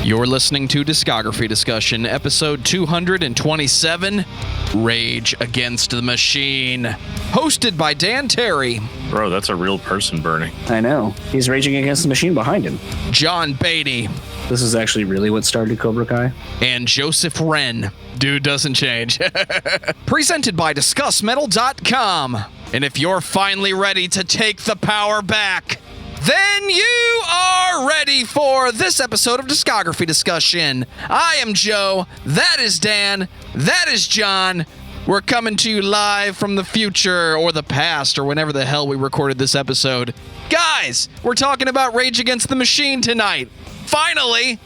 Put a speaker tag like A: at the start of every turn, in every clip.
A: You're listening to Discography Discussion, episode 227, Rage Against the Machine, hosted by Dan Terry.
B: Bro, that's a real person burning.
C: I know. He's raging against the machine behind him.
A: John Beatty.
C: This is actually really what started Cobra Kai.
A: And Joseph Wren. Dude doesn't change. Presented by discussmetal.com. And if you're finally ready to take the power back, then you are ready for this episode of Discography Discussion. I am Joe. That is Dan. That is John. We're coming to you live from the future or the past or whenever the hell we recorded this episode. Guys, we're talking about Rage Against the Machine tonight. Finally.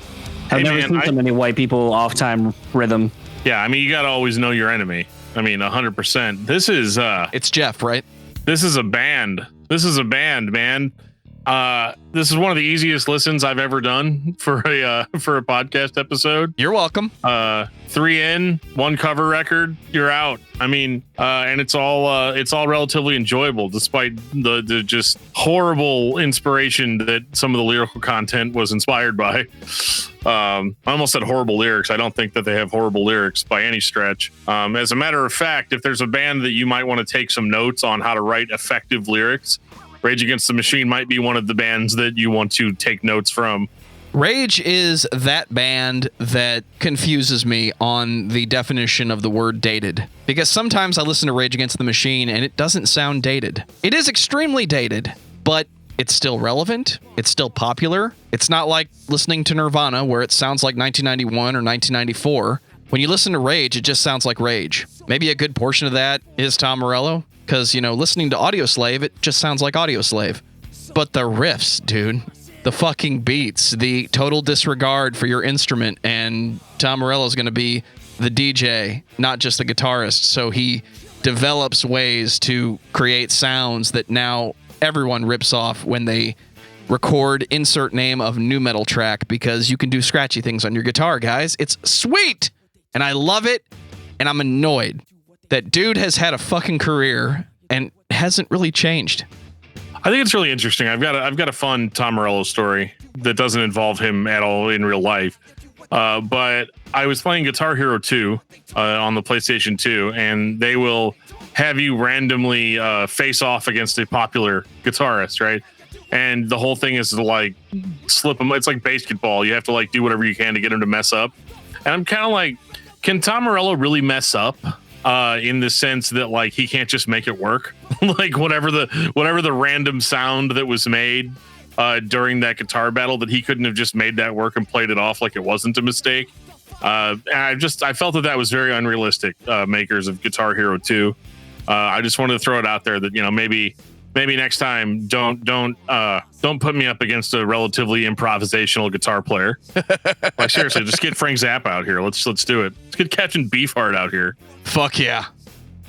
C: I've never seen so many white people off-time rhythm.
B: Yeah, I mean, you got to always know your enemy. I mean, 100%. This is...
A: It's Jeff, right?
B: This is a band. This is a band, man. This is one of the easiest listens I've ever done for a podcast episode.
A: You're welcome.
B: 3 in, 1 cover record, you're out. I mean, and it's all relatively enjoyable despite the just horrible inspiration that some of the lyrical content was inspired by. I almost said horrible lyrics. I don't think that they have horrible lyrics by any stretch. As a matter of fact, if there's a band that you might want to take some notes on how to write effective lyrics, Rage Against the Machine might be one of the bands that you want to take notes from.
A: Rage is that band that confuses me on the definition of the word dated. Because sometimes I listen to Rage Against the Machine and it doesn't sound dated. It is extremely dated, but it's still relevant. It's still popular. It's not like listening to Nirvana where it sounds like 1991 or 1994. When you listen to Rage, it just sounds like Rage. Maybe a good portion of that is Tom Morello. Because, you know, listening to Audioslave, it just sounds like Audioslave. But the riffs, dude, the fucking beats, the total disregard for your instrument, and Tom Morello's going to be the DJ, not just the guitarist. So he develops ways to create sounds that now everyone rips off when they record insert name of new metal track, because you can do scratchy things on your guitar, guys. It's sweet, and I love it, and I'm annoyed that dude has had a fucking career and hasn't really changed.
B: I think it's really interesting. I've got a fun Tom Morello story that doesn't involve him at all in real life. But I was playing Guitar Hero 2 on the PlayStation 2, and they will have you randomly face off against a popular guitarist, right? And the whole thing is to like slip them. It's like basketball. You have to like do whatever you can to get him to mess up. And I'm kind of like, can Tom Morello really mess up? In the sense that like he can't just make it work. Like whatever the random sound that was made during that guitar battle, that he couldn't have just made that work and played it off like it wasn't a mistake. And I felt that was very unrealistic, makers of Guitar Hero 2. I just wanted to throw it out there that, you know, maybe next time don't put me up against a relatively improvisational guitar player. Like seriously, just get Frank Zappa out here. Let's do it. Let's get Captain Beefheart out here.
A: Fuck yeah.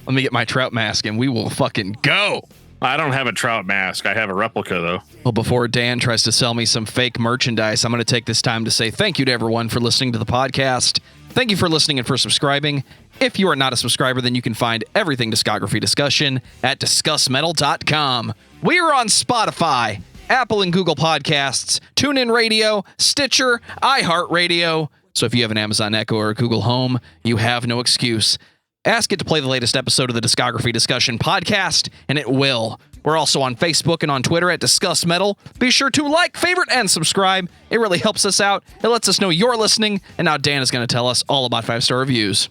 A: Let me get my Trout mask and we will fucking go.
B: I don't have a Trout mask. I have a replica though.
A: Well, before Dan tries to sell me some fake merchandise, I'm going to take this time to say thank you to everyone for listening to the podcast. Thank you for listening and for subscribing. If you are not a subscriber, then you can find everything Discography Discussion at discussmetal.com. We are on Spotify, Apple and Google Podcasts, TuneIn Radio, Stitcher, iHeartRadio. So if you have an Amazon Echo or a Google Home, you have no excuse. Ask it to play the latest episode of the Discography Discussion podcast, and it will. We're also on Facebook and on Twitter at Discuss Metal. Be sure to like, favorite, and subscribe. It really helps us out. It lets us know you're listening. And now Dan is going to tell us all about 5-star reviews.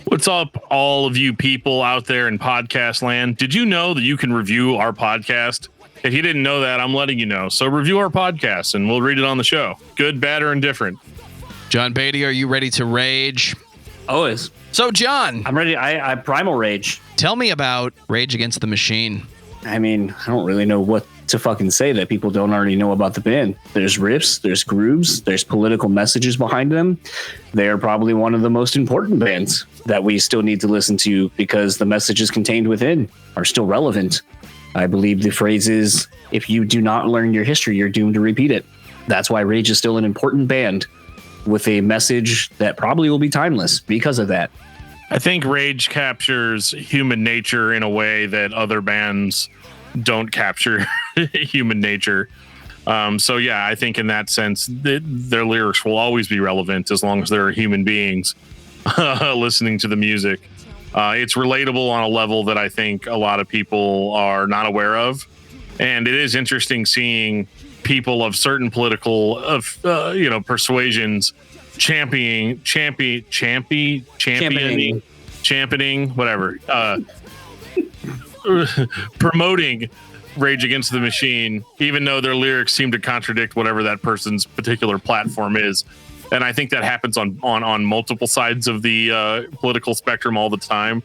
B: What's up, all of you people out there in podcast land? Did you know that you can review our podcast? If you didn't know that, I'm letting you know. So review our podcast, and we'll read it on the show. Good, bad, or indifferent.
A: John Beatty, are you ready to rage?
C: Always.
A: So, John.
C: I'm ready. I primal rage.
A: Tell me about Rage Against the Machine.
C: I mean, I don't really know what to fucking say that people don't already know about the band. There's riffs, there's grooves, there's political messages behind them. They're probably one of the most important bands that we still need to listen to because the messages contained within are still relevant. I believe the phrase is, if you do not learn your history, you're doomed to repeat it. That's why Rage is still an important band with a message that probably will be timeless because of that.
B: I think Rage captures human nature in a way that other bands don't capture human nature. So yeah, I think in that sense, their lyrics will always be relevant as long as they're human beings listening to the music. It's relatable on a level that I think a lot of people are not aware of, and it is interesting seeing people of certain political persuasions championing whatever, promoting Rage Against the Machine, even though their lyrics seem to contradict whatever that person's particular platform is. And I think that happens on multiple sides of the political spectrum all the time.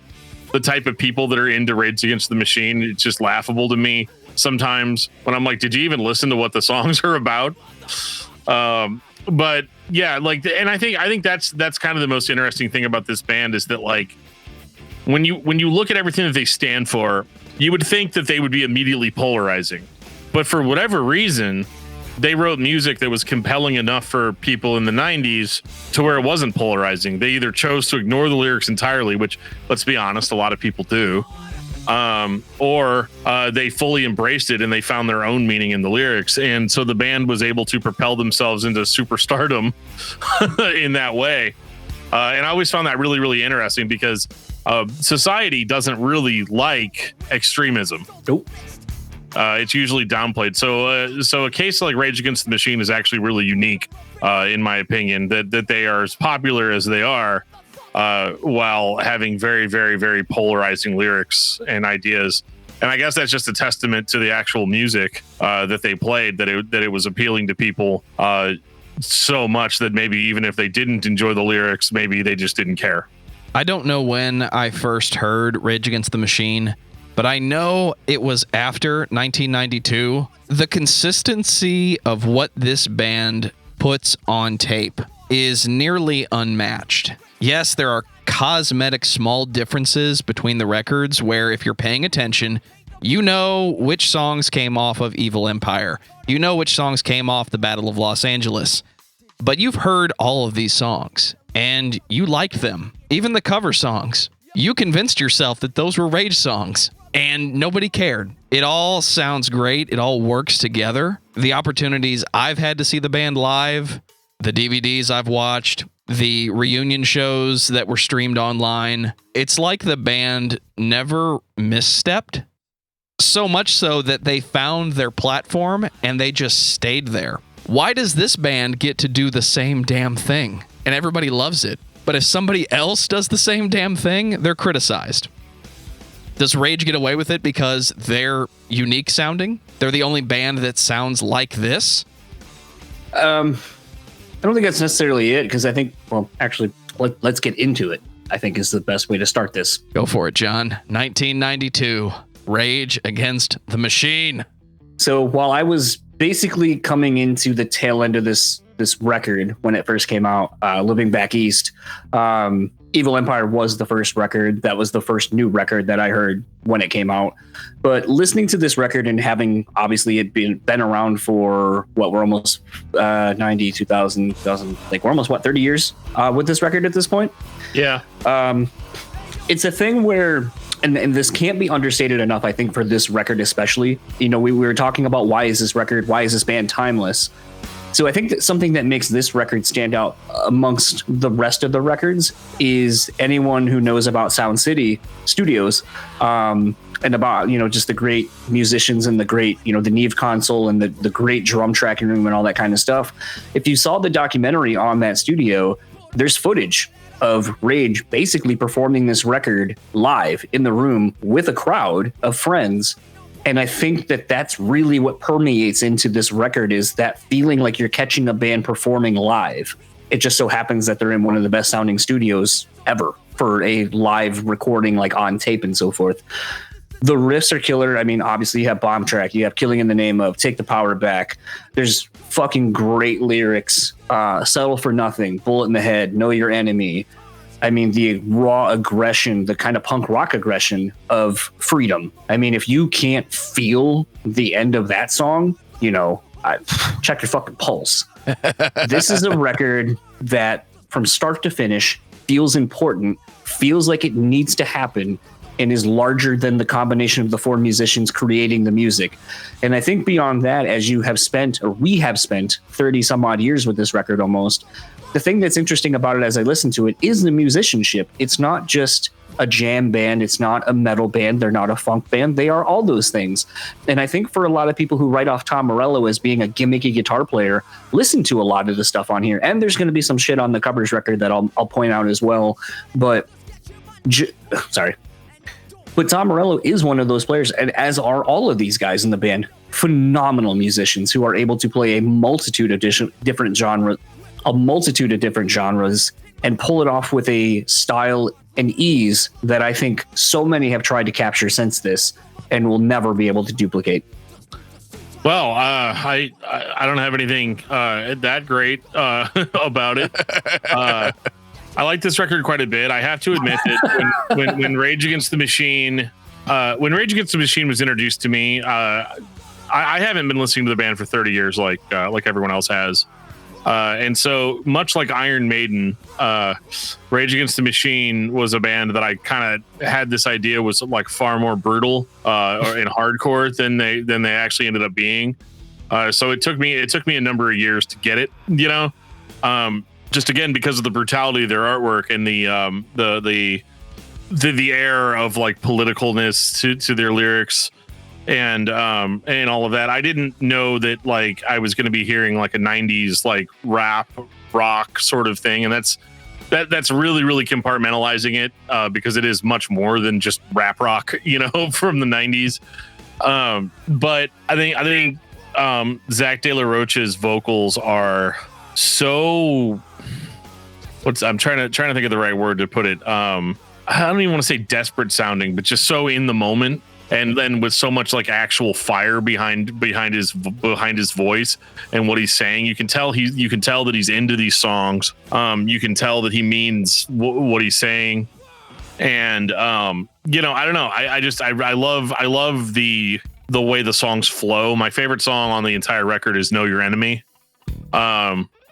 B: The type of people that are into Rage Against the Machine, it's just laughable to me sometimes when I'm like, did you even listen to what the songs are about? But yeah, like, and I think that's kind of the most interesting thing about this band is that, like, when you look at everything that they stand for, you would think that they would be immediately polarizing, but for whatever reason, they wrote music that was compelling enough for people in the 90s to where it wasn't polarizing. They either chose to ignore the lyrics entirely, which, let's be honest, a lot of people do, or they fully embraced it and they found their own meaning in the lyrics. And so the band was able to propel themselves into superstardom in that way. And I always found that really, really interesting because society doesn't really like extremism.
C: Nope.
B: It's usually downplayed. So a case like Rage Against the Machine is actually really unique, in my opinion, that they are as popular as they are, while having very, very, very polarizing lyrics and ideas. And I guess that's just a testament to the actual music that they played, that it was appealing to people so much that maybe even if they didn't enjoy the lyrics, maybe they just didn't care.
A: I don't know when I first heard Rage Against the Machine, but I know it was after 1992. The consistency of what this band puts on tape is nearly unmatched. Yes, there are cosmetic small differences between the records where if you're paying attention, you know which songs came off of Evil Empire. You know which songs came off the Battle of Los Angeles. But you've heard all of these songs, and you liked them. Even the cover songs. You convinced yourself that those were Rage songs, and nobody cared. It all sounds great. It all works together. The opportunities I've had to see the band live, the DVDs I've watched, the reunion shows that were streamed online, it's like the band never misstepped. So much so that they found their platform and they just stayed there. Why does this band get to do the same damn thing? And everybody loves it. But if somebody else does the same damn thing, they're criticized. Does Rage get away with it because they're unique sounding? They're the only band that sounds like this?
C: I don't think that's necessarily it, because I think, well, actually, let's get into it, I think is the best way to start this.
A: Go for it, John. 1992, Rage Against the Machine.
C: So while I was basically coming into the tail end of this record when it first came out, living back east, Evil Empire was the first record. That was the first new record that I heard when it came out. But listening to this record and having obviously it been around for what, we're almost 90, 2000, like we're almost 30 years with this record at this point.
B: Yeah.
C: It's a thing where, and this can't be understated enough, I think, for this record especially. You know, we were talking about why is this band timeless? So I think that something that makes this record stand out amongst the rest of the records is anyone who knows about Sound City Studios, and about, you know, just the great musicians and the great, you know, the Neve console and the great drum tracking room and all that kind of stuff. If you saw the documentary on that studio, there's footage of Rage basically performing this record live in the room with a crowd of friends. And I think that that's really what permeates into this record, is that feeling like you're catching a band performing live. It just so happens that they're in one of the best sounding studios ever for a live recording, like on tape and so forth. The riffs are killer. I mean, obviously you have Bomb Track, you have Killing in the Name of, Take the Power Back. There's fucking great lyrics. Settle for Nothing, Bullet in the Head, Know Your Enemy. I mean, the raw aggression, the kind of punk rock aggression of Freedom. I mean, if you can't feel the end of that song, you know, check your fucking pulse. This is a record that from start to finish feels important, feels like it needs to happen, and is larger than the combination of the four musicians creating the music. And I think beyond that, as you have spent, or we have spent 30 some odd years with this record almost, the thing that's interesting about it as I listen to it is the musicianship. It's not just a jam band. It's not a metal band. They're not a funk band. They are all those things. And I think for a lot of people who write off Tom Morello as being a gimmicky guitar player, listen to a lot of the stuff on here. And there's going to be some shit on the covers record that I'll point out as well. But sorry. But Tom Morello is one of those players, and as are all of these guys in the band, phenomenal musicians who are able to play a multitude of different genres, and pull it off with a style and ease that I think so many have tried to capture since this and will never be able to duplicate.
B: Well, I don't have anything that great about it. I like this record quite a bit. I have to admit that when Rage Against the Machine, was introduced to me, I haven't been listening to the band for 30 years like everyone else has. And so much like Iron Maiden, Rage Against the Machine was a band that I kind of had this idea was like far more brutal and hardcore than they actually ended up being. So it took me a number of years to get it, just again because of the brutality of their artwork and the air of like politicalness to their lyrics. And all of that. I didn't know that like I was going to be hearing like a 90s like rap rock sort of thing, and that's really really compartmentalizing it because it is much more than just rap rock, from the 90s. But I think Zach De La Rocha's vocals are so I'm trying to think of the right word to put it. I don't even want to say desperate sounding, but just so in the moment. And then with so much like actual fire behind his voice and what he's saying, you can tell that he's into these songs. You can tell that he means what he's saying. And I don't know. I love the way the songs flow. My favorite song on the entire record is "Know Your Enemy,"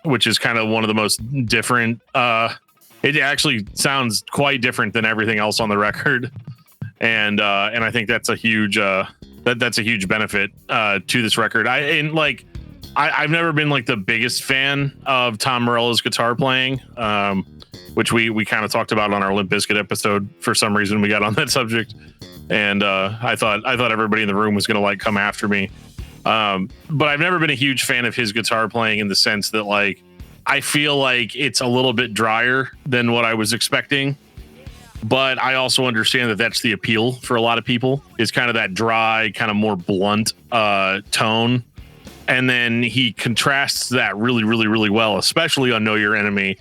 B: which is kind of one of the most different. It actually sounds quite different than everything else on the record. And I think that's a huge that's a huge benefit to this record. I've never been like the biggest fan of Tom Morello's guitar playing, which we kind of talked about on our Limp Bizkit episode. For some reason, we got on that subject, and I thought everybody in the room was going to like come after me. But I've never been a huge fan of his guitar playing in the sense that like I feel like it's a little bit drier than what I was expecting. But I also understand that that's the appeal for a lot of people, is kind of that dry, kind of more blunt tone. And then he contrasts that really, really, really well, especially on Know Your Enemy,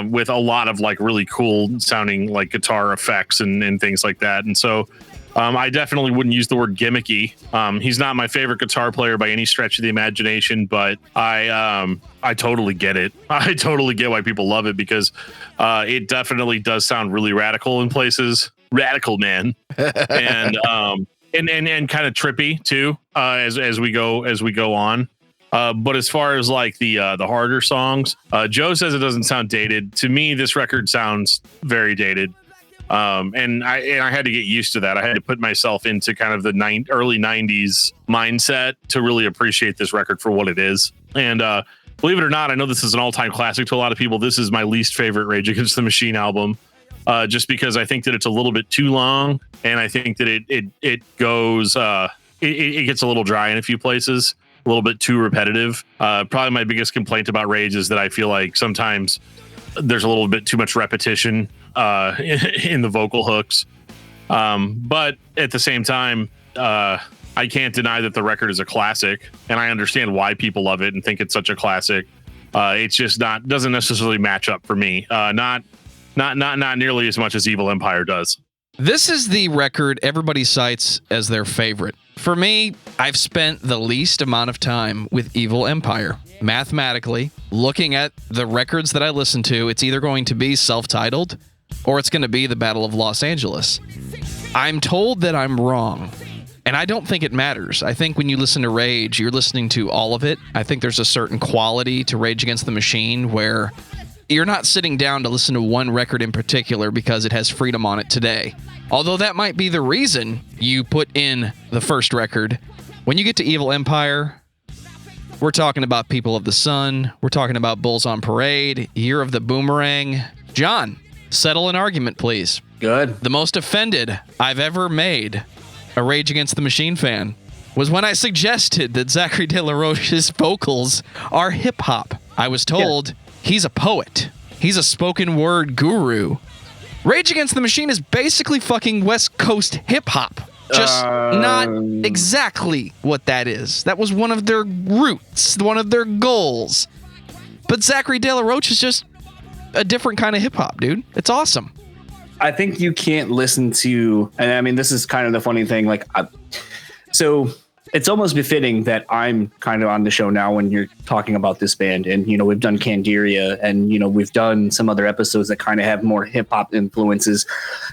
B: with a lot of like really cool sounding like guitar effects and things like that. And so I definitely wouldn't use the word gimmicky. He's not my favorite guitar player by any stretch of the imagination, but I totally get it. I totally get why people love it, because it definitely does sound really radical in places. Radical, man. and kind of trippy too, as we go on. But as far as like the harder songs, Joe says it doesn't sound dated. To me, this record sounds very dated. And I had to get used to that. I had to put myself into kind of the early 90s mindset to really appreciate this record for what it is. And believe it or not, I know this is an all-time classic to a lot of people. This is my least favorite Rage Against the Machine album, just because I think that it's a little bit too long, and I think that it goes it gets a little dry in a few places, a little bit too repetitive. Probably my biggest complaint about Rage is that I feel like sometimes there's a little bit too much repetition in the vocal hooks. But at the same time, I can't deny that the record is a classic, and I understand why people love it and think it's such a classic. It's just doesn't necessarily match up for me. Not nearly as much as Evil Empire does.
A: This is the record everybody cites as their favorite. For me, I've spent the least amount of time with Evil Empire. Mathematically, looking at the records that I listen to, it's either going to be self-titled or it's going to be the Battle of Los Angeles. I'm told that I'm wrong, and I don't think it matters. I think when you listen to Rage, you're listening to all of it. I think there's a certain quality to Rage Against the Machine where you're not sitting down to listen to one record in particular because it has Freedom on it today. Although that might be the reason you put in the first record. When you get to Evil Empire, we're talking about People of the Sun. We're talking about Bulls on Parade, Year of the Boomerang. John, settle an argument, please.
C: Good.
A: The most offended I've ever made a Rage Against the Machine fan was when I suggested that Zachary De La Roche's vocals are hip-hop. I was told he's a poet. He's a spoken word guru. Rage Against the Machine is basically fucking West Coast hip-hop. Just not exactly what that is. That was one of their roots, one of their goals. But Zachary De La Roche is just a different kind of hip-hop, dude. It's awesome.
C: I think you can't listen to, and I mean, this is kind of the funny thing. Like, so it's almost befitting that I'm kind of on the show now when you're talking about this band. And, you know, we've done Candiria and, you know, we've done some other episodes that kind of have more hip hop influences.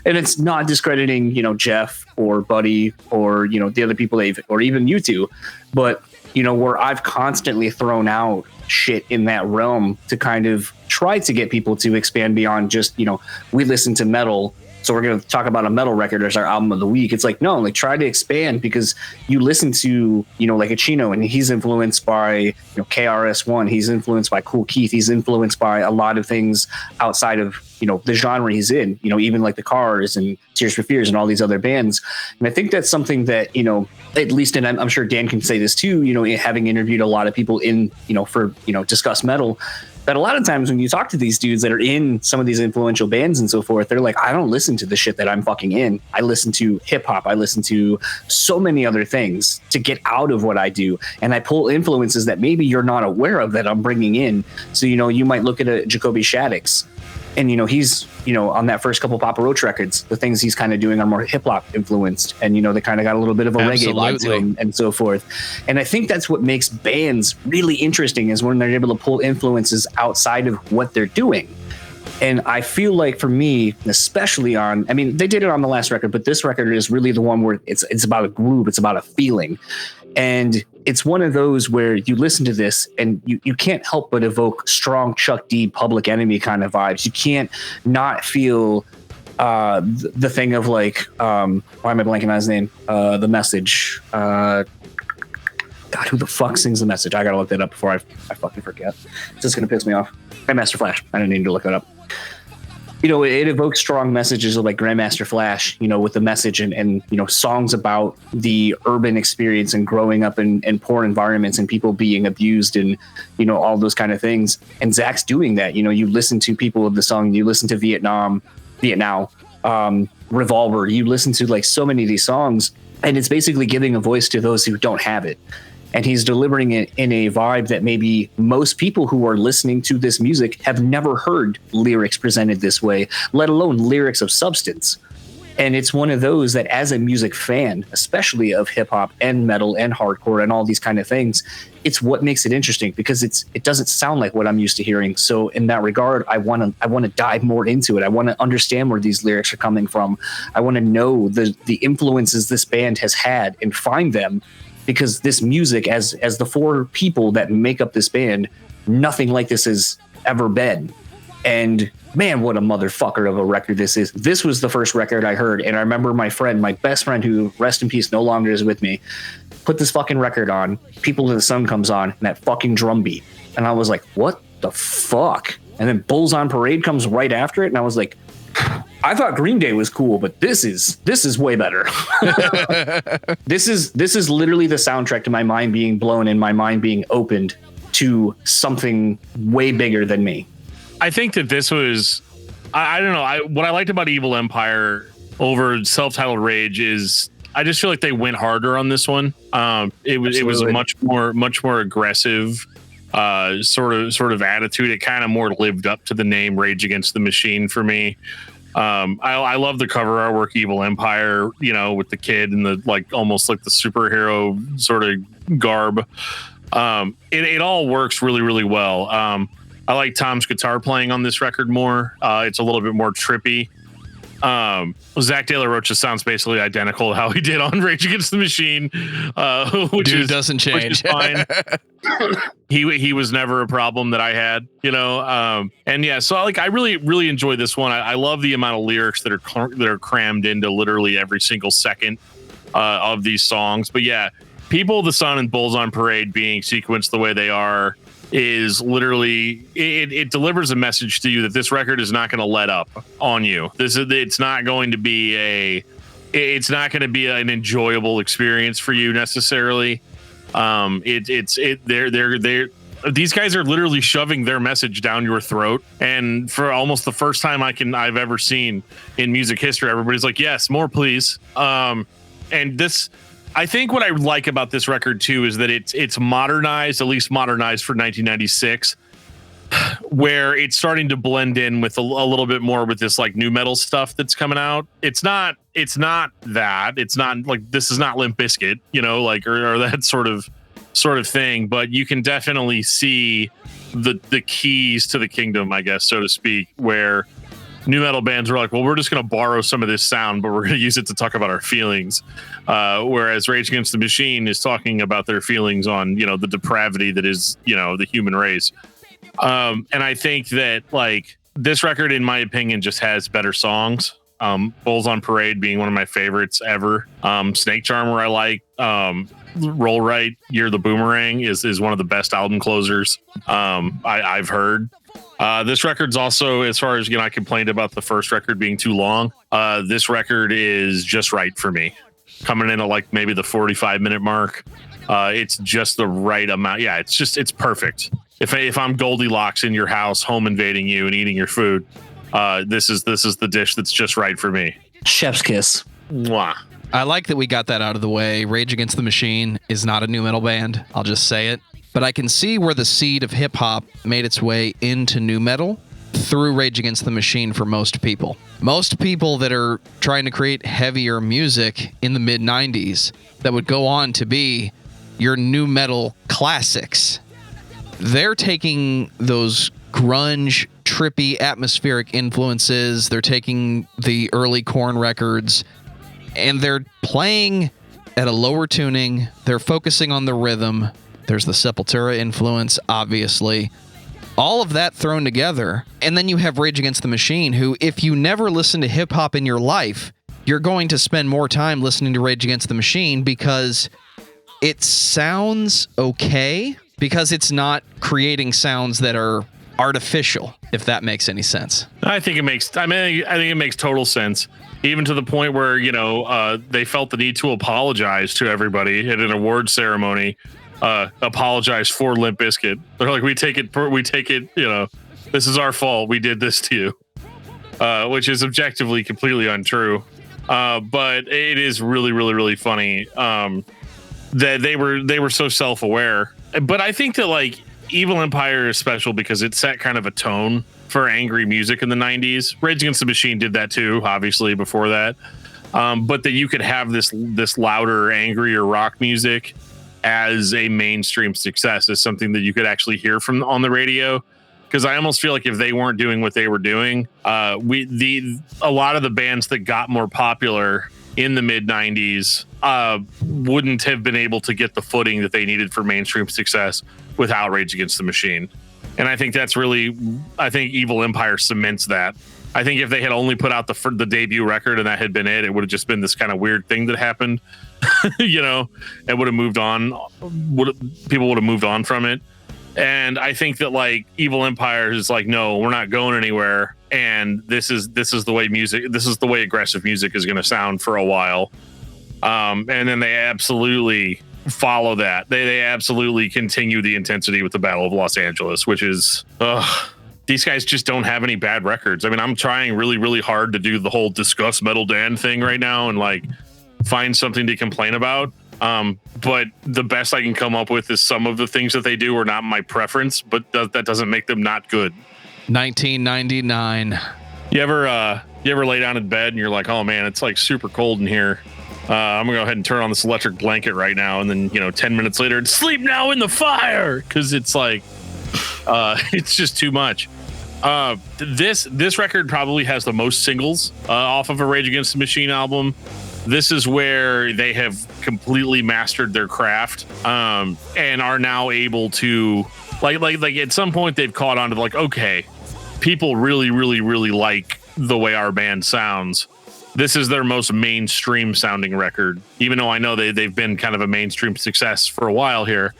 C: And it's not discrediting, you know, Jeff or Buddy or, you know, the other people or even you two. But, you know, where I've constantly thrown out shit in that realm to kind of try to get people to expand beyond just, you know, we listen to metal, so we're going to talk about a metal record as our album of the week. It's like, no, like try to expand, because you listen to, you know, like a Chino, and he's influenced by, you know, KRS-One. He's influenced by Kool Keith. He's influenced by a lot of things outside of, you know, the genre he's in, you know, even like the Cars and Tears for Fears and all these other bands. And I think that's something that, you know, at least, and I'm sure Dan can say this too, you know, having interviewed a lot of people in, you know, for, you know, Discuss Metal, that a lot of times when you talk to these dudes that are in some of these influential bands and so forth, they're like, I don't listen to the shit that I'm fucking in. I listen to hip hop. I listen to so many other things to get out of what I do. And I pull influences that maybe you're not aware of that I'm bringing in. So, you know, you might look at a Jacoby Shaddix, and, you know, he's, you know, on that first couple Papa Roach records, the things he's kind of doing are more hip hop influenced. And, you know, they kind of got a little bit of a reggae vibe to them and so forth. And I think that's what makes bands really interesting, is when they're able to pull influences outside of what they're doing. And I feel like for me, especially on, I mean, they did it on the last record, but this record is really the one where it's about a groove. It's about a feeling. And it's one of those where you listen to this and you can't help but evoke strong Chuck D, Public Enemy kind of vibes. You can't not feel the thing of like, why am I blanking on his name? The Message. God, who the fuck sings The Message? I gotta look that up before I fucking forget. It's just gonna piss me off. Grandmaster Flash. I didn't need to look that up. You know, it evokes strong messages of like Grandmaster Flash, you know, with the message and you know, songs about the urban experience and growing up in poor environments and people being abused and, you know, all those kind of things. And Zach's doing that. You know, you listen to People of the Song, you listen to Vietnam, Revolver, you listen to like so many of these songs, and it's basically giving a voice to those who don't have it. And he's delivering it in a vibe that maybe most people who are listening to this music have never heard lyrics presented this way, let alone lyrics of substance. And it's one of those that, as a music fan, especially of hip hop and metal and hardcore and all these kind of things, it's what makes it interesting, because it doesn't sound like what I'm used to hearing. So in that regard, I want to dive more into it. I want to understand where these lyrics are coming from. I want to know the influences this band has had and find them. Because this music, as the four people that make up this band, nothing like this has ever been. And man, what a motherfucker of a record this is. This was the first record I heard. And I remember my best friend, who, rest in peace, no longer is with me, put this fucking record on. People of the Sun comes on, and that fucking drum beat. And I was like, what the fuck? And then Bulls on Parade comes right after it. And I was like, I thought Green Day was cool, but this is way better. This is literally the soundtrack to my mind being blown and my mind being opened to something way bigger than me.
B: I think that this was, I don't know. What I liked about Evil Empire over self-titled Rage is I just feel like they went harder on this one. It was a much more aggressive sort of attitude. It kind of more lived up to the name Rage Against the Machine for me. I love the cover artwork, Evil Empire, you know, with the kid and the like, almost like the superhero sort of garb. It all works really, really well. I like Tom's guitar playing on this record more. It's a little bit more trippy. Zach De La Rocha sounds basically identical to how he did on Rage Against the Machine, which
A: doesn't change.
B: Which is fine. He was never a problem that I had, and yeah, so like I really enjoy this one. I love the amount of lyrics that are crammed into literally every single second of these songs. But yeah, People of the Sun and Bulls on Parade being sequenced the way they are is literally it delivers a message to you that this record is not going to let up on you. It's not going to be an enjoyable experience for you necessarily. These guys are literally shoving their message down your throat, and for almost the first time I've ever seen in music history, everybody's like, yes, more please. And this, I think what I like about this record too is that it's modernized, at least modernized for 1996, where it's starting to blend in with a little bit more with this like new metal stuff that's coming out. It's not that. It's not like, this is not Limp Bizkit, or that sort of thing, but you can definitely see the keys to the kingdom, I guess, so to speak, where new metal bands are like, well, we're just going to borrow some of this sound, but we're going to use it to talk about our feelings. Whereas Rage Against the Machine is talking about their feelings on, the depravity that is, the human race. And I think that like this record, in my opinion, just has better songs. Bulls on Parade being one of my favorites ever. Snake Charmer I like. Roll Right, You're the Boomerang is one of the best album closers I've heard. This record's also, as far as, I complained about the first record being too long. This record is just right for me. Coming in at like maybe the 45-minute mark. It's just the right amount. Yeah, it's perfect. If I'm Goldilocks in your house, home invading you and eating your food, this is the dish that's just right for me.
C: Chef's kiss.
B: Mwah.
A: I like that we got that out of the way. Rage Against the Machine is not a new metal band. I'll just say it. But I can see where the seed of hip hop made its way into new metal through Rage Against the Machine for most people. Most people that are trying to create heavier music in the mid-90s that would go on to be your new metal classics, they're taking those grunge, trippy, atmospheric influences. They're taking the early Korn records, and they're playing at a lower tuning. They're focusing on the rhythm. There's the Sepultura influence, obviously. All of that thrown together. And then you have Rage Against the Machine, who, if you never listen to hip-hop in your life, you're going to spend more time listening to Rage Against the Machine because it sounds okay, because it's not creating sounds that are artificial, if that makes any sense.
B: I think it makes total sense. Even to the point where, they felt the need to apologize to everybody at an award ceremony, apologize for Limp Bizkit. They're like, we take it, this is our fault. We did this to you, which is objectively completely untrue. But it is really, really, really funny that they were so self-aware. But I think that like Evil Empire is special because it set kind of a tone for angry music in the 90s. Rage Against the Machine did that too, obviously, before that. But that you could have this louder, angrier rock music as a mainstream success is something that you could actually hear from on the radio. Because I almost feel like if they weren't doing what they were doing, a lot of the bands that got more popular in the mid 90s wouldn't have been able to get the footing that they needed for mainstream success without Rage Against the Machine. And I think that's really, I think Evil Empire cements that. I think if they had only put out the debut record and that had been it, it would have just been this kind of weird thing that happened, and would have moved on. People would have moved on from it. And I think that like Evil Empire is like, no, we're not going anywhere. And this is the way aggressive music is going to sound for a while. And then they absolutely follow that. They absolutely continue the intensity with the Battle of Los Angeles, which is, these guys just don't have any bad records. I mean, I'm trying really, really hard to do the whole discuss metal Dan thing right now and like find something to complain about. But the best I can come up with is some of the things that they do are not my preference, but that doesn't make them not good.
A: 1999.
B: You ever lay down in bed and you're like, oh man, it's like super cold in here. I'm gonna go ahead and turn on this electric blanket right now. And then, 10 minutes later, it's sleep now in the fire. Cause it's like, it's just too much. This record probably has the most singles off of a Rage Against the Machine album. This is where they have completely mastered their craft, and are now able to like at some point they've caught on to like, okay, people really, really, really like the way our band sounds. This is their most mainstream sounding record, even though I know they've been kind of a mainstream success for a while here.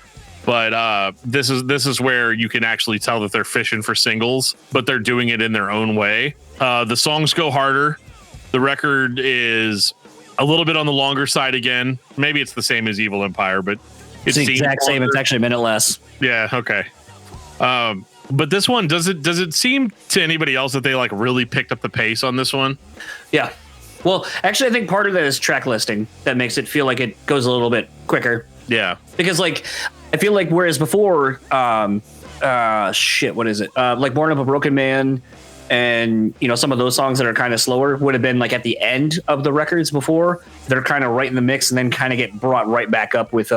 B: But this is where you can actually tell that they're fishing for singles, but they're doing it in their own way. The songs go harder. The record is a little bit on the longer side again. Maybe it's the same as Evil Empire, but
C: it's the exact same. It's actually a minute less.
B: Yeah. Okay. But this one, does it seem to anybody else that they like really picked up the pace on this one?
C: Yeah. Well, actually, I think part of that is track listing that makes it feel like it goes a little bit quicker.
B: Yeah.
C: Because like, I feel like whereas before, what is it? Like Born of a Broken Man and, you know, some of those songs that are kind of slower would have been like at the end of the records before. They're kind of right in the mix and then kind of get brought right back up with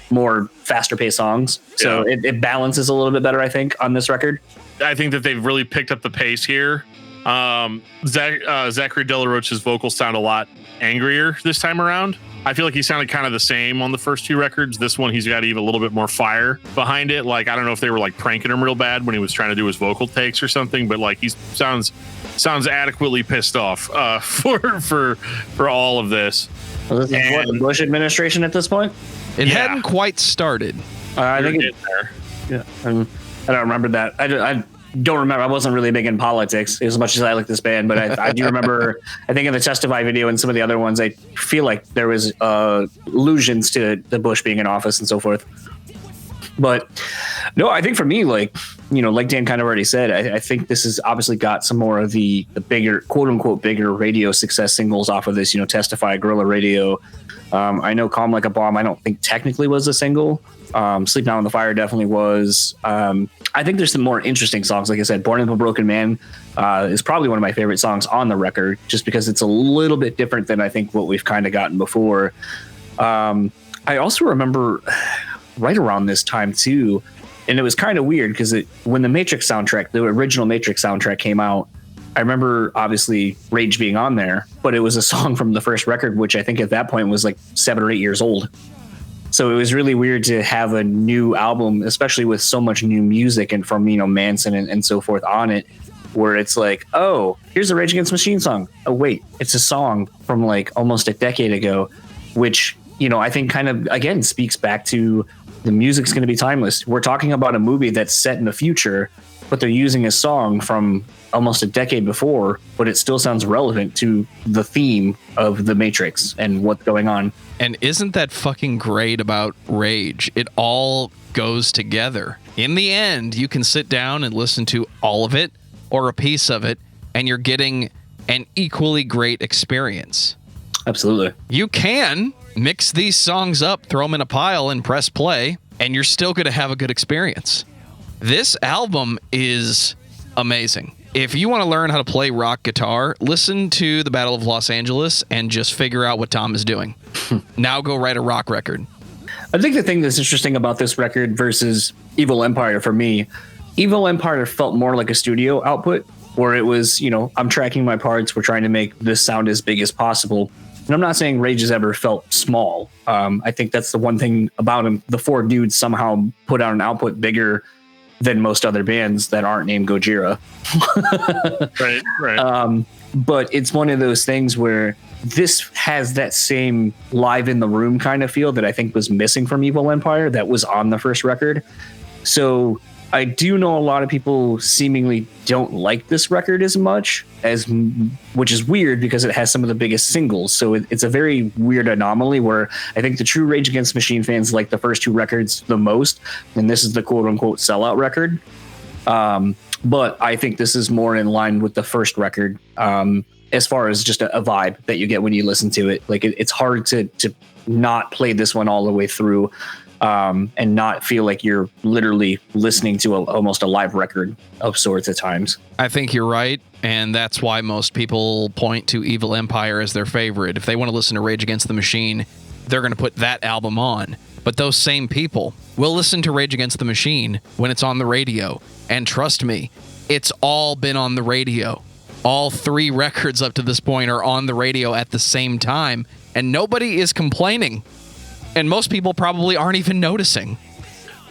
C: more faster paced songs. So it balances a little bit better, I think, on this record.
B: I think that they've really picked up the pace here. Zachary De La Rocha's vocals sound a lot angrier this time around. I feel like he sounded kind of the same on the first two records. This one, he's got even a little bit more fire behind it. Like, I don't know if they were like pranking him real bad when he was trying to do his vocal takes or something, but like he sounds adequately pissed off for all of this.
C: Well, this is what, the Bush administration at this point?
A: It hadn't quite started.
C: I think there. Yeah, I don't remember that. I don't remember. I wasn't really big in politics as much as I like this band, but I do remember, I think in the Testify video and some of the other ones, I feel like there was allusions to the Bush being in office and so forth. But no, I think for me, like, you know, like Dan kind of already said, I think this has obviously got some more of the bigger, quote unquote, bigger radio success singles off of this, you know, Testify, Guerrilla Radio. I know Calm Like a Bomb, I don't think technically was a single. Sleep Now in the Fire definitely was. I think there's some more interesting songs. Like I said, Born of a Broken Man is probably one of my favorite songs on the record, just because it's a little bit different than I think what we've kind of gotten before. I also remember right around this time too, and it was kind of weird because when the Matrix soundtrack, the original Matrix soundtrack came out, I remember obviously Rage being on there, but it was a song from the first record, which I think at that point was like 7 or 8 years old. So it was really weird to have a new album, especially with so much new music and from, you know, Manson and so forth on it, where it's like, oh, here's a Rage Against the Machine song. Oh, wait, it's a song from like almost a decade ago, which, you know, I think kind of, again, speaks back to the music's going to be timeless. We're talking about a movie that's set in the future, but they're using a song from almost a decade before, but it still sounds relevant to the theme of the Matrix and what's going on.
A: And isn't that fucking great about Rage? It all goes together. In the end, you can sit down and listen to all of it or a piece of it, and you're getting an equally great experience.
C: Absolutely.
A: You can mix these songs up, throw them in a pile, and press play, and you're still going to have a good experience. This album is amazing. If you want to learn how to play rock guitar, listen to the Battle of Los Angeles and just figure out what Tom is doing. Now go write a rock record.
C: I think the thing that's interesting about this record versus Evil Empire for me, Evil Empire felt more like a studio output where it was, you know, I'm tracking my parts. We're trying to make this sound as big as possible. And I'm not saying Rage has ever felt small. I think that's the one thing about him. The four dudes somehow put out an output bigger than most other bands that aren't named Gojira.
B: Right.
C: But it's one of those things where this has that same live in the room kind of feel that I think was missing from Evil Empire that was on the first record. So I do know a lot of people seemingly don't like this record as much, which is weird because it has some of the biggest singles. So it's a very weird anomaly where I think the true Rage Against the Machine fans like the first two records the most, and this is the quote unquote sellout record. But I think this is more in line with the first record as far as just a vibe that you get when you listen to it. Like it's hard to not play this one all the way through. And not feel like you're literally listening to almost a live record of sorts at times.
A: I think you're right, and that's why most people point to Evil Empire as their favorite. If they want to listen to Rage Against the Machine, they're going to put that album on. But those same people will listen to Rage Against the Machine when it's on the radio. And trust me, it's all been on the radio. All 3 records up to this point are on the radio at the same time, and nobody is complaining. And most people probably aren't even noticing.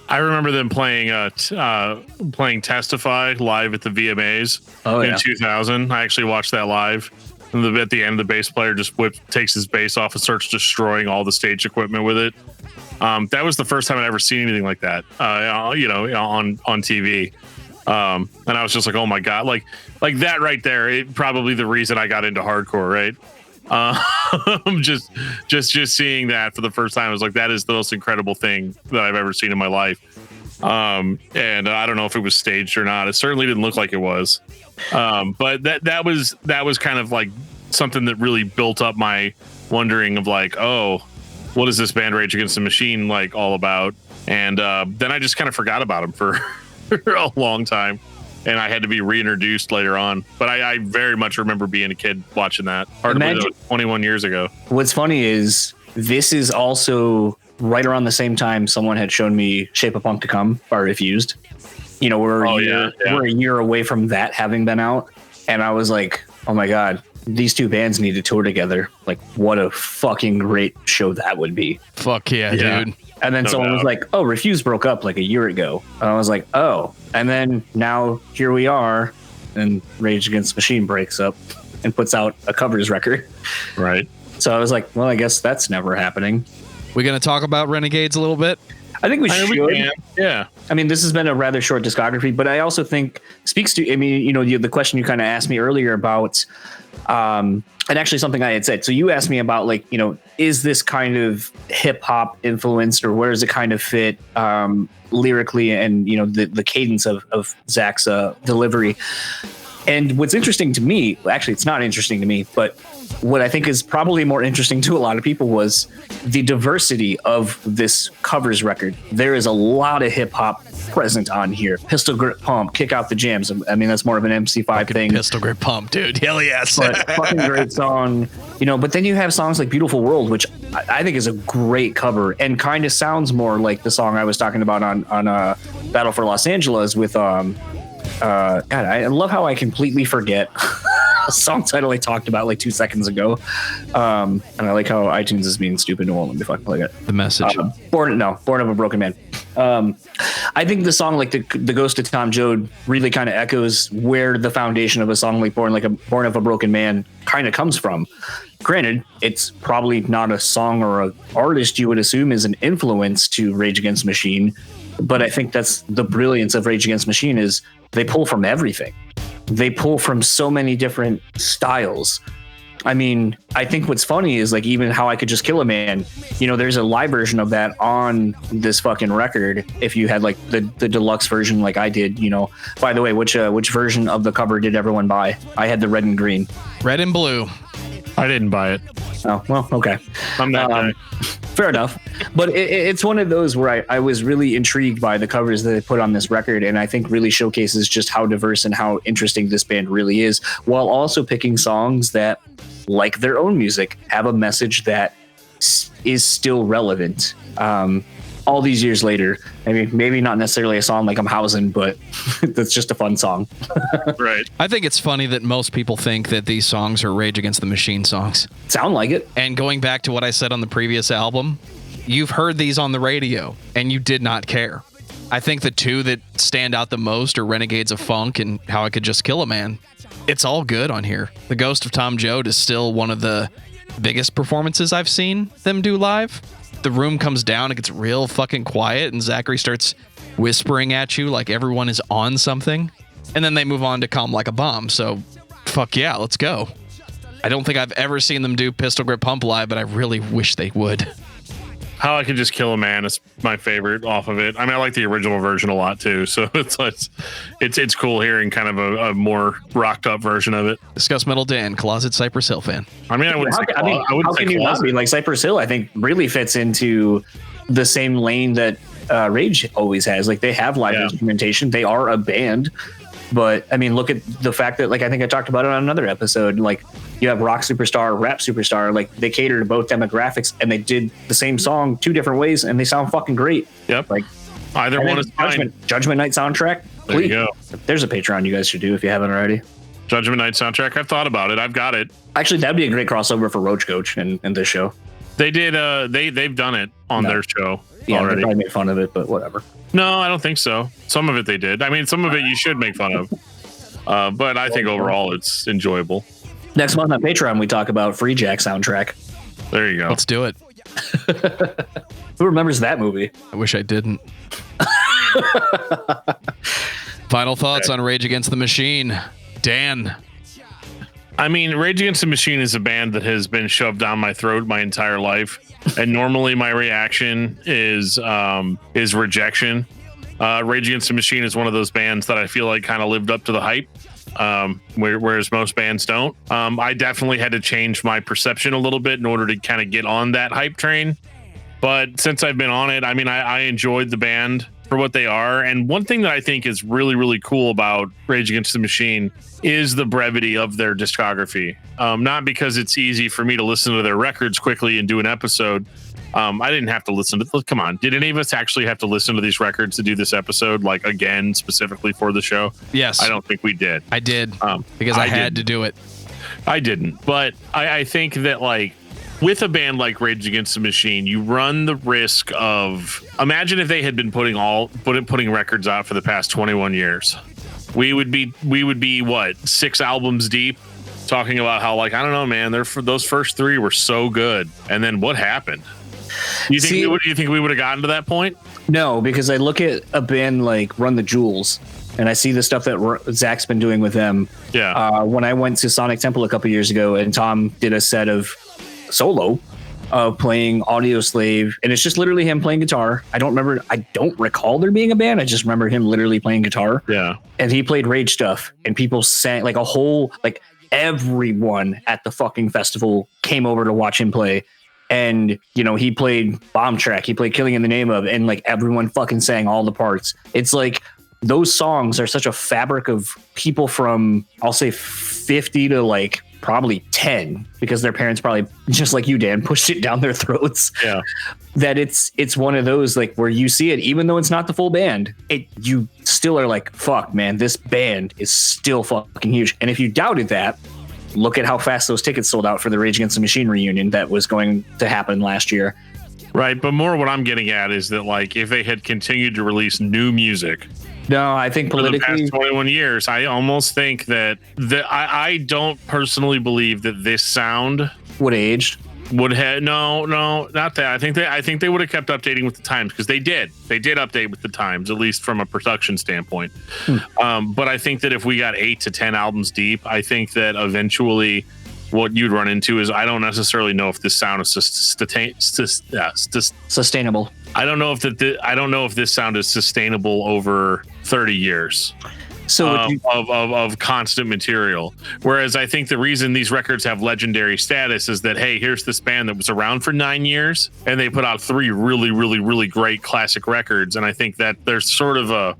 B: I remember them playing Testify live at the VMAs in 2000. I actually watched that live. And at the end, the bass player just takes his bass off and starts destroying all the stage equipment with it. That was the first time I'd ever seen anything like that, on TV. And I was just like, oh my God, like that right there. It probably the reason I got into hardcore, right? Just seeing that for the first time, I was like, that is the most incredible thing that I've ever seen in my life. And I don't know if it was staged or not. It certainly didn't look like it was. But that was kind of like something that really built up my wondering of like, oh, what is this band Rage Against the Machine like all about? And then I just kind of forgot about them for a long time. And I had to be reintroduced later on. But I very much remember being a kid watching that. Hard to believe that was 21 years ago.
C: What's funny is this is also right around the same time someone had shown me Shape of Punk to Come by Refused. You know, we're a year away from that having been out. And I was like, oh my God, these 2 bands need to tour together. Like, what a fucking great show that would be.
A: Fuck yeah. Dude.
C: And then someone was like, oh, Refuse broke up like a year ago. And I was like, oh. And then now here we are. And Rage Against the Machine breaks up and puts out a covers record.
B: Right.
C: So I was like, well, I guess that's never happening.
A: We going to talk about Renegades a little bit?
C: I think we should.
B: Yeah.
C: I mean, this has been a rather short discography, but I also think speaks to, I mean, you know, the question you kind of asked me earlier about, and actually something I had said. So you asked me about, like, you know, is this kind of hip hop influenced, or where does it kind of fit lyrically and, you know, the cadence of Zach's delivery. And what's interesting to me, actually, it's not interesting to me, but what I think is probably more interesting to a lot of people was the diversity of this covers record. There is a lot of hip hop present on here. Pistol Grip Pump, Kick Out the Jams. I mean, that's more of an MC5
A: fucking
C: thing.
A: Pistol Grip Pump, dude. Hell yes.
C: But fucking great song. You know, but then you have songs like Beautiful World, which I think is a great cover and kind of sounds more like the song I was talking about on Battle for Los Angeles with God, I love how I completely forget a song title I talked about like 2 seconds ago. And I like how iTunes is being stupid and won't let me fucking play it.
A: The Message.
C: Born of a Broken Man. I think the song like the Ghost of Tom Joad really kind of echoes where the foundation of a song like Born of a Broken Man kind of comes from. Granted, it's probably not a song or an artist you would assume is an influence to Rage Against the Machine, but I think that's the brilliance of Rage Against the Machine is they pull from everything. They pull from so many different styles. I mean, I think what's funny is like even How I Could Just Kill a Man, you know, there's a live version of that on this fucking record. If you had like the deluxe version like I did, you know, by the way, which version of the cover did everyone buy? I had the red and green.
A: Red and blue.
B: I didn't buy it.
C: Oh, well, okay.
B: I'm that guy.
C: Fair enough. But it's one of those where I was really intrigued by the covers that they put on this record, and I think really showcases just how diverse and how interesting this band really is, while also picking songs that, like their own music, have a message that is still relevant. All these years later, I mean, maybe not necessarily a song like I'm Housing, but that's just a fun song.
B: Right.
A: I think it's funny that most people think that these songs are Rage Against the Machine songs.
C: Sound like it.
A: And going back to what I said on the previous album, you've heard these on the radio and you did not care. I think the 2 that stand out the most are Renegades of Funk and How I Could Just Kill a Man. It's all good on here. The Ghost of Tom Joad is still one of the biggest performances I've seen them do live. The room comes down, it gets real fucking quiet, and Zachary starts whispering at you like everyone is on something. And then they move on to Calm Like a Bomb. So, fuck yeah, let's go. I don't think I've ever seen them do Pistol Grip Pump live, but I really wish they would.
B: How I Could Just Kill a Man is my favorite off of it. I mean, I like the original version a lot too, so it's cool hearing kind of a more rocked up version of it.
A: Discuss Metal Dan, Closet Cypress Hill fan.
B: I mean, I wouldn't say
C: how can you not be? Like Cypress Hill, I think really fits into the same lane that Rage always has. Like they have live instrumentation. They are a band. But I mean, look at the fact that, like, I think I talked about it on another episode. Like, you have rock superstar, rap superstar. Like, they cater to both demographics, and they did the same song 2 different ways, and they sound fucking great.
B: Yep.
C: Like,
B: Either
C: And
B: one
C: then
B: is fine.
C: Judgment Night soundtrack.
B: There you go.
C: There's a Patreon you guys should do if you haven't already.
B: Judgment Night soundtrack. I've thought about it. I've got it.
C: Actually, that'd be a great crossover for Roach Coach and this show.
B: They did. They've done it on their show
C: Yeah, they
B: already.
C: probably made fun of it, but whatever.
B: No, I don't think so. Some of it they did. I mean, some of it you should make fun of. But I think overall it's enjoyable.
C: Next month on Patreon, we talk about Free Jack soundtrack.
B: There you go.
A: Let's do it.
C: Who remembers that movie?
A: I wish I didn't. Final thoughts on Rage Against the Machine. Dan.
B: I mean, Rage Against the Machine is a band that has been shoved down my throat my entire life, and normally my reaction is rejection. Rage Against the Machine is one of those bands that I feel like kind of lived up to the hype, whereas most bands don't. I definitely had to change my perception a little bit in order to kind of get on that hype train. But since I've been on it, I mean, I enjoyed the band for what they are. And one thing that I think is really, really cool about Rage Against the Machine is the brevity of their discography. Not because it's easy for me to listen to their records quickly and do an episode. I didn't have to listen to. Come on, did any of us actually have to listen to these records to do this episode? Like again, specifically for the show?
A: Yes,
B: I don't think we did.
A: I did because I had to do it.
B: I didn't, but I think that like with a band like Rage Against the Machine, you run the risk of imagine if they had been putting records out for the past 21 years. We would be what 6 albums deep, talking about how like I don't know, man. Those first 3 were so good, and then what happened? Do you think we would have gotten to that point?
C: No, because I look at a band like Run the Jewels, and I see the stuff that Zach's been doing with them.
B: Yeah.
C: When I went to Sonic Temple a couple years ago, and Tom did a set of solo of playing Audio Slave, and it's just literally him playing guitar. I don't recall there being a band. I just remember him literally playing guitar.
B: Yeah.
C: And he played Rage stuff, and people sang like everyone at the fucking festival came over to watch him play. And, you know, he played Bomb Track, he played Killing in the Name of, and like everyone fucking sang all the parts. It's like those songs are such a fabric of people from, I'll say 50 to like probably 10, because their parents probably, just like you, Dan, pushed it down their throats.
B: Yeah.
C: That it's one of those like where you see it, even though it's not the full band, you still are like, fuck, man, this band is still fucking huge. And if you doubted that, look at how fast those tickets sold out for the Rage Against the Machine reunion that was going to happen last year.
B: Right. But more what I'm getting at is that like if they had continued to release new music.
C: No, I think politically
B: for the past 21 years, I almost think that I don't personally believe that this sound
C: would have aged.
B: Would have no, not that. I think they would have kept updating with the times, because they did update with the times, at least from a production standpoint. But I think that if we got 8 to 10 albums deep, I think that eventually what you'd run into is I don't necessarily know if this sound is
C: sustainable.
B: I don't know if this sound is sustainable over 30 years.
C: So
B: of constant material. Whereas I think the reason these records have legendary status is that, hey, here's this band that was around for 9 years and they put out 3 really, really, really great classic records. And I think that there's sort of a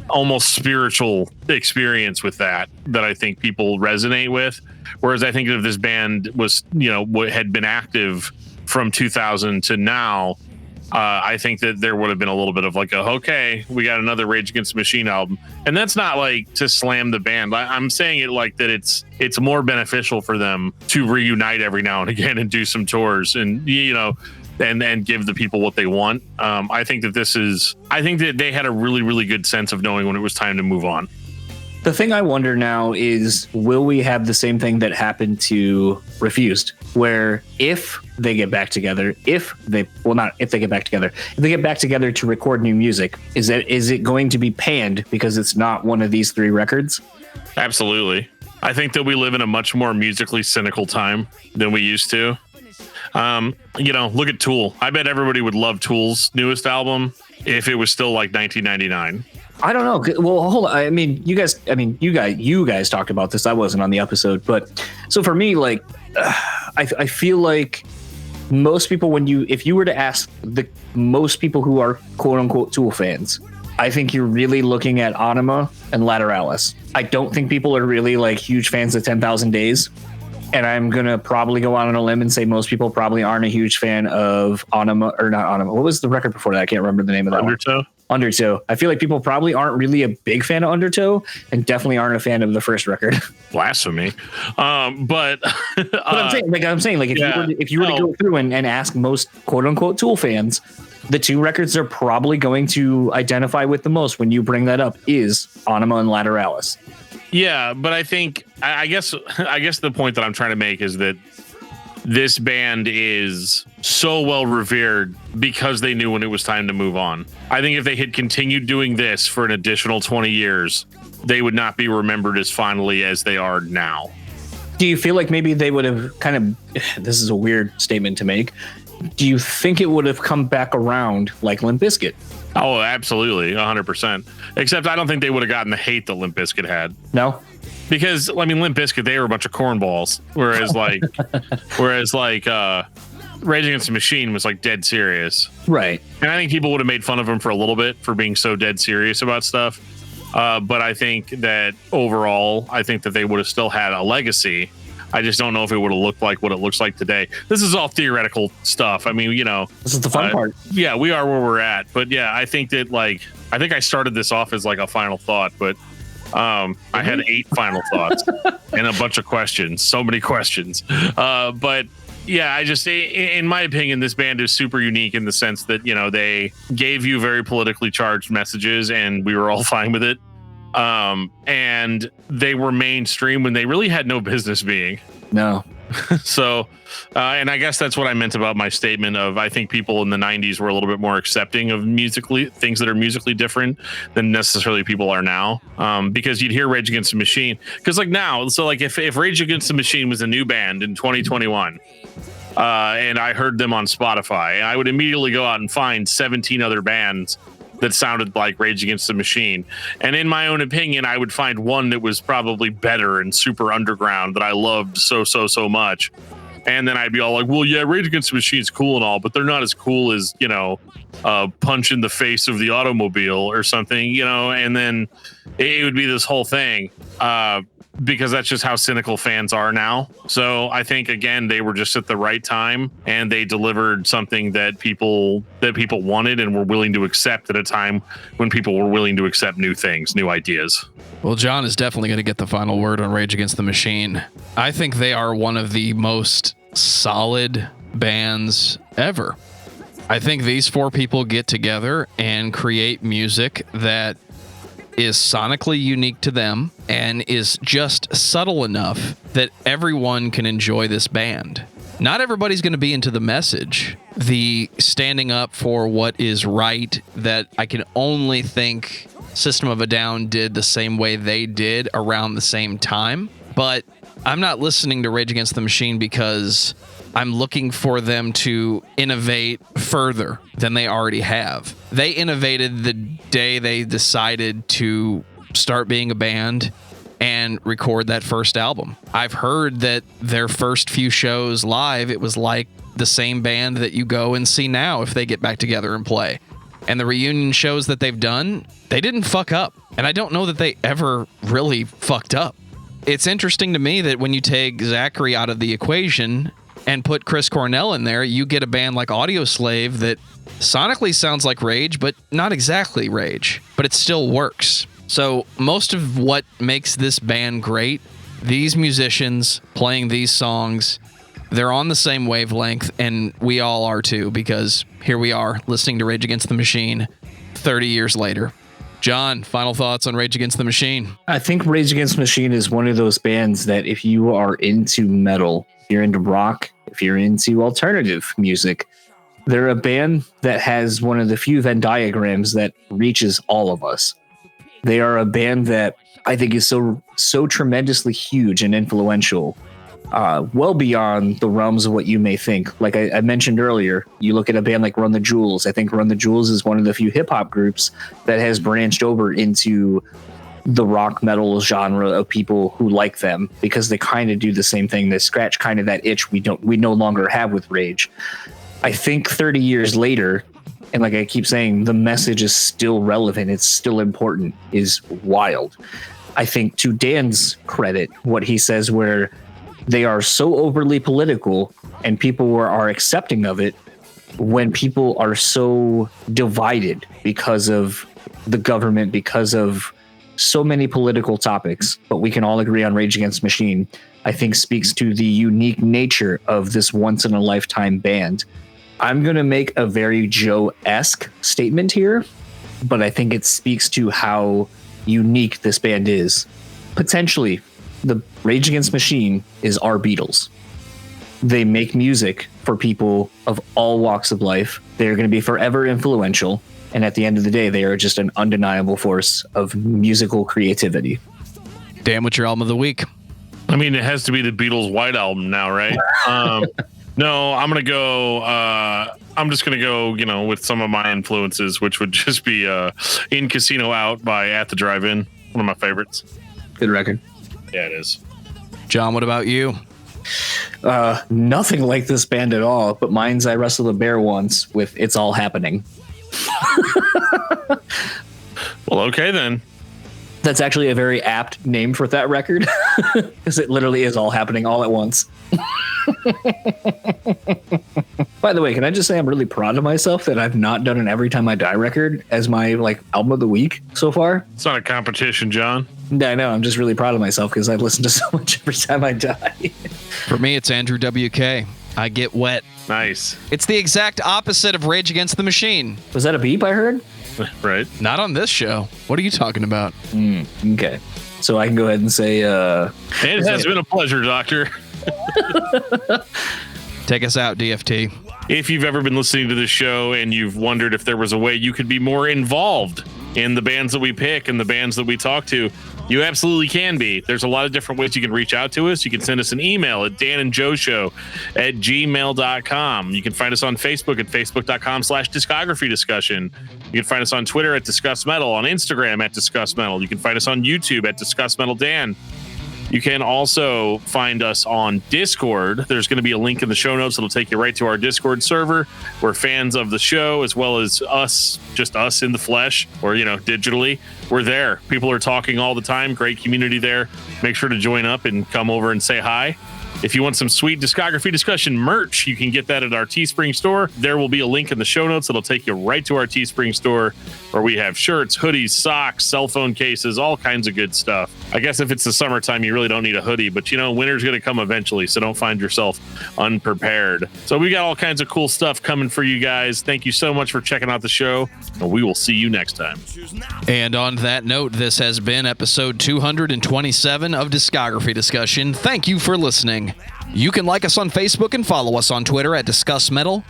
B: almost spiritual experience with that I think people resonate with. Whereas I think if this band was, had been active from 2000 to now, I think that there would have been a little bit of like okay, we got another Rage Against the Machine album. And that's not like to slam the band. I'm saying it like that it's more beneficial for them to reunite every now and again and do some tours and, and give the people what they want. I think that they had a really, really good sense of knowing when it was time to move on.
C: The thing I wonder now is, will we have the same thing that happened to Refused, where if they get back together, if they get back together to record new music, is it going to be panned because it's not one of these 3 records?
B: Absolutely. I think that we live in a much more musically cynical time than we used to. Look at Tool. I bet everybody would love Tool's newest album if it was still like 1999.
C: I don't know. Well, hold on. You guys talked about this. I wasn't on the episode, but so for me, like, I feel like most people, if you were to ask most people who are quote unquote Tool fans, I think you're really looking at Anima and Lateralis. I don't think people are really like huge fans of 10,000 Days. And I'm going to probably go out on a limb and say most people probably aren't a huge fan of Anima, or not Anima. What was the record before that? I can't remember the name of that
B: Undertow?
C: Undertow. I feel like people probably aren't really a big fan of Undertow and definitely aren't a fan of the first record.
B: Blasphemy. But
C: I'm saying, if you were to go through and ask most quote unquote Tool fans, the two records they're probably going to identify with the most when you bring that up is Anima and Lateralis.
B: Yeah, but I think I guess the point that I'm trying to make is that this band is so well revered because they knew when it was time to move on. I think if they had continued doing this for an additional 20 years, they would not be remembered as fondly as they are now.
C: Do you feel like maybe they would have this is a weird statement to make. Do you think it would have come back around like Limp Bizkit?
B: Oh, absolutely. 100%. Except I don't think they would have gotten the hate that Limp Bizkit had.
C: No?
B: Because, I mean, Limp Bizkit, they were a bunch of cornballs. Whereas Rage Against the Machine was like dead serious.
C: Right.
B: And I think people would have made fun of them for a little bit for being so dead serious about stuff. But I think that overall, I think that they would have still had a legacy. I just don't know if it would have looked like what it looks like today. This is all theoretical stuff. I mean,
C: this is the fun part.
B: Yeah, we are where we're at. But yeah, I think that I started this off as like a final thought, but I had 8 final thoughts and a bunch of questions. So many questions. But yeah, I just, in my opinion, this band is super unique in the sense that, they gave you very politically charged messages and we were all fine with it. And they were mainstream when they really had no business being.
C: No.
B: So, and I guess that's what I meant about my statement of, I think people in the 90s were a little bit more accepting of things that are musically different than necessarily people are now. Because you'd hear Rage Against the Machine. Because if Rage Against the Machine was a new band in 2021, and I heard them on Spotify, I would immediately go out and find 17 other bands that sounded like Rage Against the Machine. And in my own opinion, I would find one that was probably better and super underground that I loved so much. And then I'd be all like, well, yeah, Rage Against the Machine's cool and all, but they're not as cool as, Punch in the Face of the Automobile or something, and then it would be this whole thing. Because that's just how cynical fans are now. So I think, again, they were just at the right time and they delivered something that people wanted and were willing to accept at a time when people were willing to accept new things, new ideas.
A: Well, John is definitely going to get the final word on Rage Against the Machine. I think they are one of the most solid bands ever. I think these 4 people get together and create music that is sonically unique to them and is just subtle enough that everyone can enjoy this band. Not everybody's going to be into the message, the standing up for what is right, that I can only think System of a Down did the same way they did around the same time. But I'm not listening to Rage Against the Machine because I'm looking for them to innovate further than they already have. They innovated the day they decided to start being a band and record that first album. I've heard that their first few shows live, it was like the same band that you go and see now if they get back together and play. And the reunion shows that they've done, they didn't fuck up. And I don't know that they ever really fucked up. It's interesting to me that when you take Zachary out of the equation and put Chris Cornell in there, you get a band like Audioslave that sonically sounds like Rage, but not exactly Rage, but it still works. So most of what makes this band great, these musicians playing these songs, they're on the same wavelength, and we all are too, because here we are listening to Rage Against the Machine 30 years later. John, final thoughts on Rage Against the Machine?
C: I think Rage Against the Machine is one of those bands that if you are into metal, if you're into rock, if you're into alternative music, they're a band that has one of the few Venn diagrams that reaches all of us. They are a band that I think is so tremendously huge and influential, well beyond the realms of what you may think. Like I mentioned earlier, you look at a band like Run the Jewels. I think Run the Jewels is one of the few hip hop groups that has branched over into the rock metal genre of people who like them, because they kind of do the same thing. They scratch kind of that itch we no longer have with Rage. I think 30 years later, and like I keep saying, the message is still relevant, it's still important, is wild. I think to Dan's credit, what he says where they are so overly political and people are accepting of it, when people are so divided because of the government, because of so many political topics, but we can all agree on Rage Against the Machine, I think speaks to the unique nature of this once in a lifetime band. I'm going to make a very Joe-esque statement here, but I think it speaks to how unique this band is. Potentially, the Rage Against the Machine is our Beatles. They make music for people of all walks of life. They're going to be forever influential. And at the end of the day, they are just an undeniable force of musical creativity.
A: Dan, what's your album of the week?
B: I mean, it has to be the Beatles' White Album now, right? No, I'm going to go... I'm just going to go, with some of my influences, which would just be In Casino Out by At the Drive-In. One of my favorites.
C: Good record.
B: Yeah, it is.
A: John, what about you?
C: Nothing like this band at all, but mine's I Wrestled a Bear Once with It's All Happening.
B: Well, okay then.
C: That's actually a very apt name for that record because it literally is all happening all at once. By the way, can I just say I'm really proud of myself that I've not done an Every Time I Die record as my album of the week so far.
B: It's not a competition, John.
C: Yeah, I know. I'm just really proud of myself because I've listened to so much Every Time I Die.
A: For me, it's Andrew WK. I Get Wet.
B: Nice.
A: It's the exact opposite of Rage Against the Machine.
C: Was that a beep I heard?
B: Right.
A: Not on this show. What are you talking about?
C: Okay. So I can go ahead and say...
B: It has been a pleasure, Doctor.
A: Take us out, DFT.
B: If you've ever been listening to this show and you've wondered if there was a way you could be more involved in the bands that we pick and the bands that we talk to, you absolutely can be. There's a lot of different ways you can reach out to us. You can send us an email at danandjoeshow@gmail.com. You can find us on Facebook at facebook.com/discography discussion. You can find us on Twitter at Discuss Metal, on Instagram at Discuss Metal. You can find us on YouTube at Discuss Metal Dan. You can also find us on Discord. There's going to be a link in the show notes that'll take you right to our Discord server where fans of the show, as well as us, just us in the flesh or, digitally, we're there. People are talking all the time. Great community there. Make sure to join up and come over and say hi. If you want some sweet Discography Discussion merch, you can get that at our Teespring store. There will be a link in the show notes that'll take you right to our Teespring store where we have shirts, hoodies, socks, cell phone cases, all kinds of good stuff. I guess if it's the summertime, you really don't need a hoodie, but winter's going to come eventually, so don't find yourself unprepared. So we got all kinds of cool stuff coming for you guys. Thank you so much for checking out the show, and we will see you next time.
A: And on that note, this has been episode 227 of Discography Discussion. Thank you for listening. You can like us on Facebook and follow us on Twitter at Discuss Metal.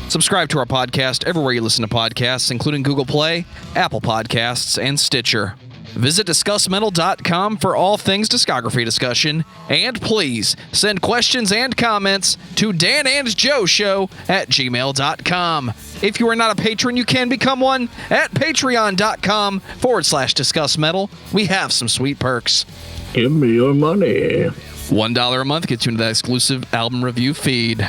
A: Subscribe to our podcast everywhere you listen to podcasts, including Google Play, Apple Podcasts, and Stitcher. Visit discussmetal.com for all things Discography Discussion, and please send questions and comments to danandjoeshow@gmail.com. If you are not a patron, you can become one at patreon.com/discussmetal. We have some sweet perks.
C: Give me your money.
A: $1 a month gets you into that exclusive album review feed.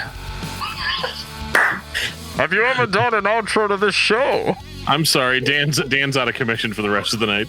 B: Have you ever done an outro to this show? I'm sorry, Dan's out of commission for the rest of the night.